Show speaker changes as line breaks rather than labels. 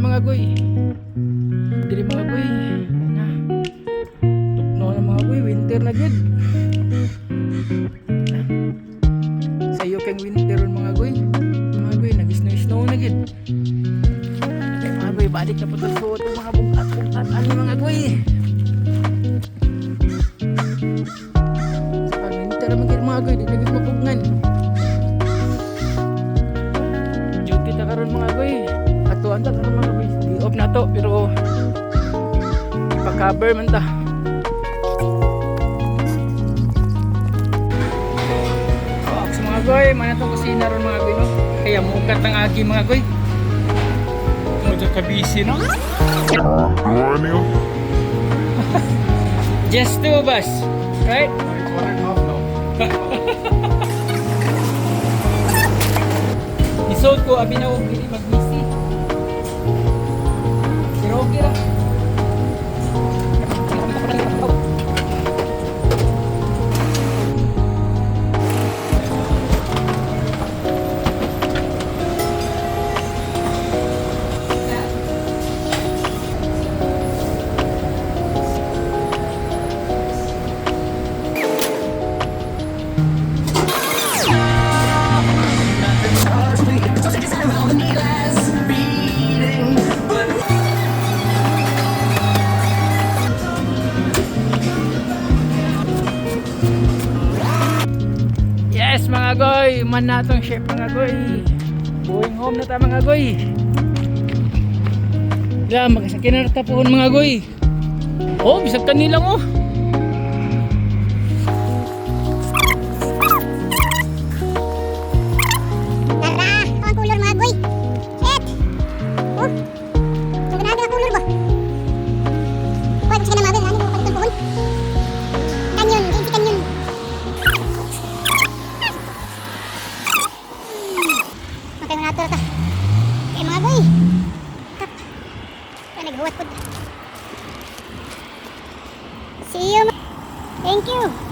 mga goy. Dili mga goy. Na. Tukno na mga goy, winter na gid. Sayo kang winter ron mga goy. Mga goy, nag-snow na gid. Kaya mga goy, balik na po sa suot ng mga bukat-bukat ano mga goy. Pag winter naman gid mga goy, di na gid mapugnan. Duty ta karon mga goy. Atuan ta karon mga goy. Di off na to pero ipa-cover man ta. Mga goy, mana itong kusina ron mga goy, no? Kaya mukat ang agi mga goy. Medyo kabisi, no? Just two of us, right?
It's 1.5 now.
Isod ko, abi na huwag dili mag-busy. Pero okay lang. Yes mga goy, man natong chef mga goy. Going home na ta mga goy. Ya, magasakin na ta pohon mga goy. Oh, bisag kanilang oh.
Tara, ang kulor mga goy. Shit. Oh. Maganda ang kulor ba? Pwede siya na mga goy, ano mo pagtong pohon? Kanyon, hindi kanyon. Okay, mga nato ta. Okay, mga goy. Kap. Kaya naghuwat po. See you. Thank you.